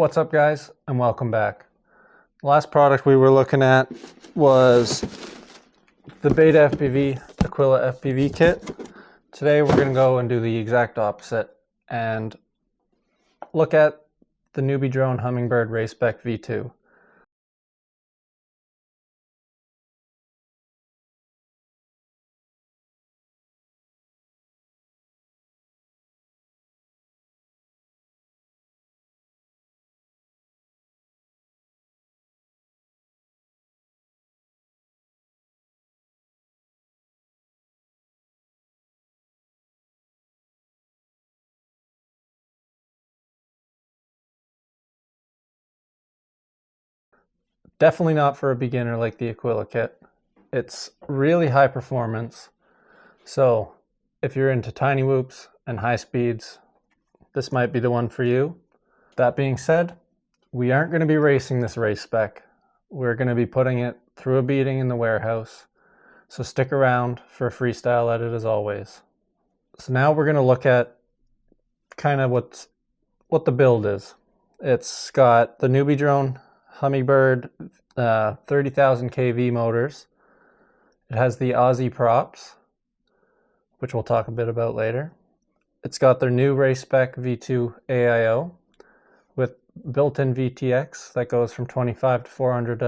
What's up, guys, and welcome back. The last product we were looking at was the Beta FPV Aquila FPV kit. Today we're going to go and do the exact opposite and look at the NewBeeDrone Hummingbird Racespec V2. Definitely not for a beginner like the Aquila kit. It's really high performance, so if you're into tiny whoops and high speeds, this might be the one for you. That being said, we aren't going to be racing this Racespec. We're going to be putting it through a beating in the warehouse, so stick around for a freestyle edit as always. So now we're going to look at kind of what the build is. It's got the NewBeeDrone Hummingbird 30,000 kV motors. It has the Aussie props, which we'll talk a bit about later. It's got their new Racespec V2 AIO with built-in VTX that goes from 25 to 400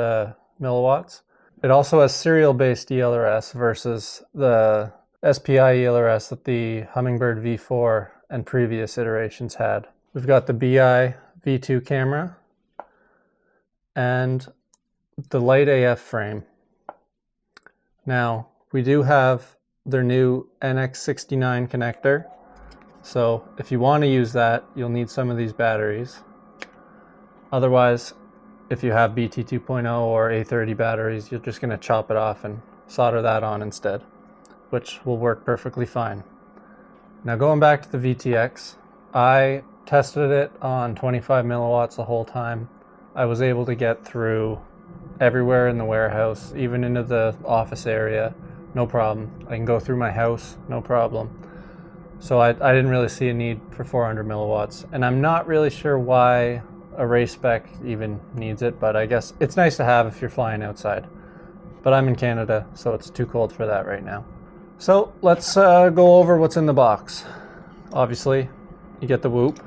milliwatts. It also has serial-based ELRS versus the SPI ELRS that the Hummingbird V4 and previous iterations had. We've got the BI V2 camera and the Light AF frame. Now, we do have their new NX69 connector, so if you want to use that, you'll need some of these batteries. Otherwise, if you have BT 2.0 or A30 batteries, you're just going to chop it off and solder that on instead, which will work perfectly fine. Now, going back to the VTX, I tested it on 25 milliwatts the whole time. I was able to get through everywhere in the warehouse, even into the office area, no problem. I can go through my house, no problem. So I didn't really see a need for 400 milliwatts, and I'm not really sure why a Racespec even needs it, but I guess it's nice to have if you're flying outside. But I'm in Canada, so it's too cold for that right now. So let's go over what's in the box. Obviously, you get the whoop.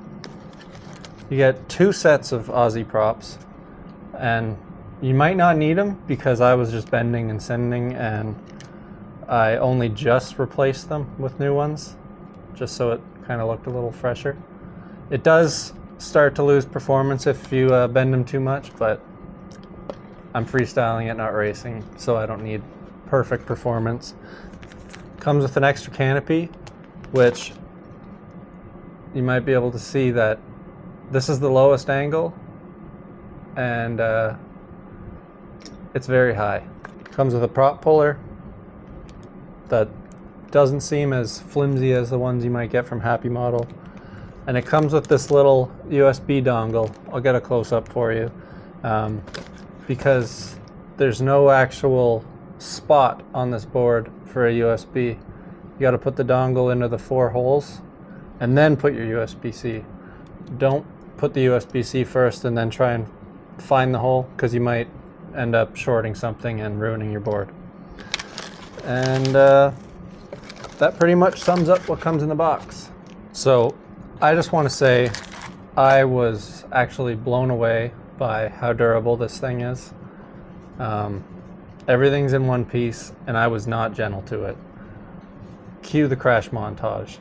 You get 2 sets of Aussie props, and you might not need them because I was just bending and sending, and I only just replaced them with new ones, just so it kind of looked a little fresher. It does start to lose performance if you bend them too much, but I'm freestyling it, not racing, so I don't need perfect performance. Comes with an extra canopy, which you might be able to see that this is the lowest angle, and it's very high. Comes with a prop puller that doesn't seem as flimsy as the ones you might get from Happy Model. And it comes with this little USB dongle. I'll get a close-up for you, because there's no actual spot on this board for a USB. You got to put the dongle into the 4 holes and then put your USB-C. Don't put the USB-C first and then try and find the hole, because you might end up shorting something and ruining your board. And that pretty much sums up what comes in the box. So I just want to say I was actually blown away by how durable this thing is. Everything's in one piece, and I was not gentle to it. Cue the crash montage.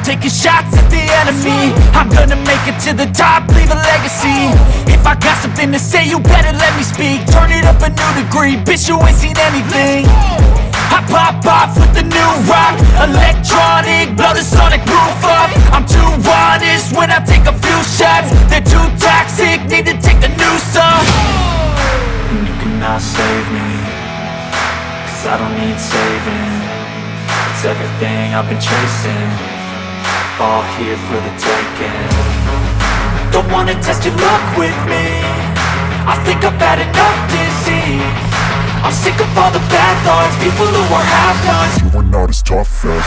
Taking shots at the enemy, I'm gonna make it to the top, leave a legacy. If I got something to say, you better let me speak. Turn it up a new degree, bitch, you ain't seen anything. I pop off with the new rock, electronic, blow the sonic roof up. I'm too honest when I take a few shots. They're too toxic, need to take the noose off. And you cannot save me, cause I don't need saving. It's everything I've been chasing, all here for the taking. Don't wanna test your luck with me, I think I've had enough disease. I'm sick of all the bad thoughts, people who are half-nots. You are not as tough as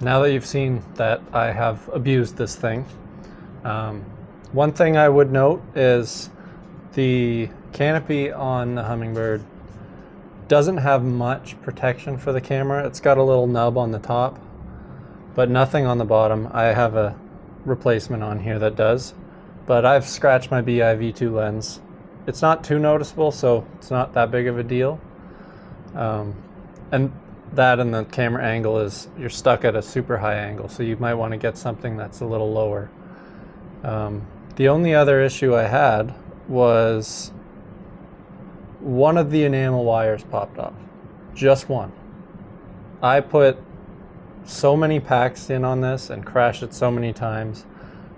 Now that you've seen that I have abused this thing, one thing I would note is the canopy on the Hummingbird doesn't have much protection for the camera. It's got a little nub on the top, but nothing on the bottom. I have a replacement on here that does, but I've scratched my BI V2 lens. It's not too noticeable, so it's not that big of a deal. And that and the camera angle is, you're stuck at a super high angle, so you might want to get something that's a little lower. The only other issue I had was one of the enamel wires popped off. Just one. I put so many packs in on this and crashed it so many times.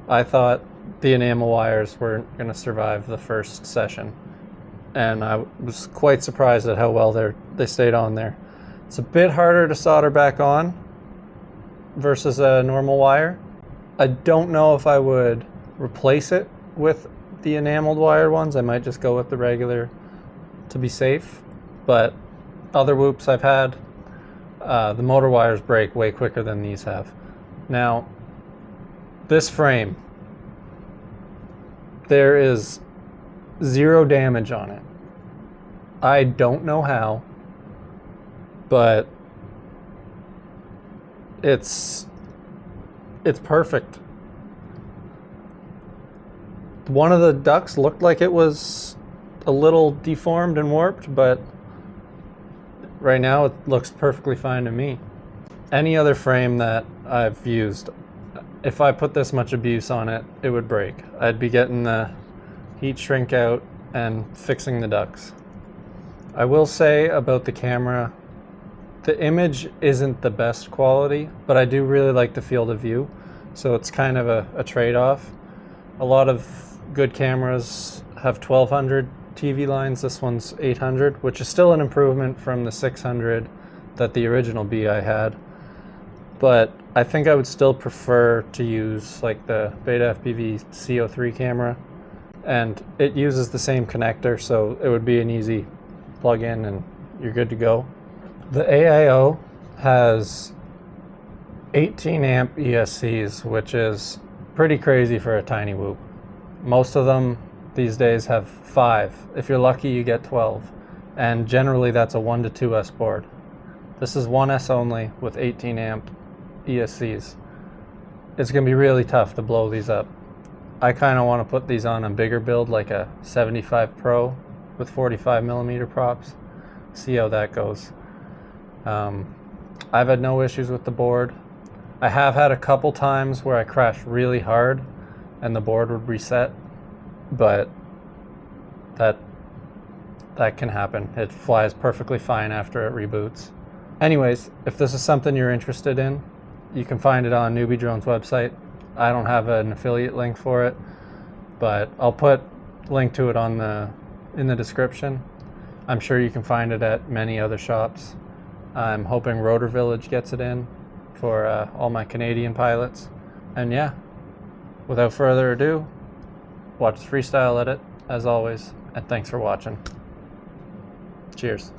I thought the enamel wires weren't going to survive the first session, and I was quite surprised at how well they stayed on there. It's a bit harder to solder back on versus a normal wire. I don't know if I would replace it with the enameled wired ones. I might just go with the regular to be safe, but other whoops I've had, the motor wires break way quicker than these have. Now, this frame, there is 0 damage on it. I don't know how, but it's perfect. One of the ducts looked like it was a little deformed and warped, but right now it looks perfectly fine to me. Any other frame that I've used, if I put this much abuse on it, it would break. I'd be getting the heat shrink out and fixing the ducts. I will say about the camera, the image isn't the best quality, but I do really like the field of view, so it's kind of a trade-off. A lot of good cameras have 1200 TV lines. This one's 800, which is still an improvement from the 600 that the original BI had, but I think I would still prefer to use like the Beta FPV CO3 camera, and it uses the same connector, so it would be an easy plug in and you're good to go. The AIO has 18 amp ESCs, which is pretty crazy for a tiny whoop. Most of them these days have 5. If you're lucky, you get 12. And generally that's a 1 to 2S board. This is 1S only with 18 amp ESCs. It's going to be really tough to blow these up. I kind of want to put these on a bigger build, like a 75 Pro with 45mm props. See how that goes. I've had no issues with the board. I have had a couple times where I crashed really hard and the board would reset, but that can happen. It flies perfectly fine after it reboots. Anyways, if this is something you're interested in, you can find it on NewBeeDrone's website. I don't have an affiliate link for it, but I'll put a link to it in the description. I'm sure you can find it at many other shops. I'm hoping Rotor Village gets it in for all my Canadian pilots. And yeah, without further ado, watch the freestyle edit as always, and thanks for watching. Cheers.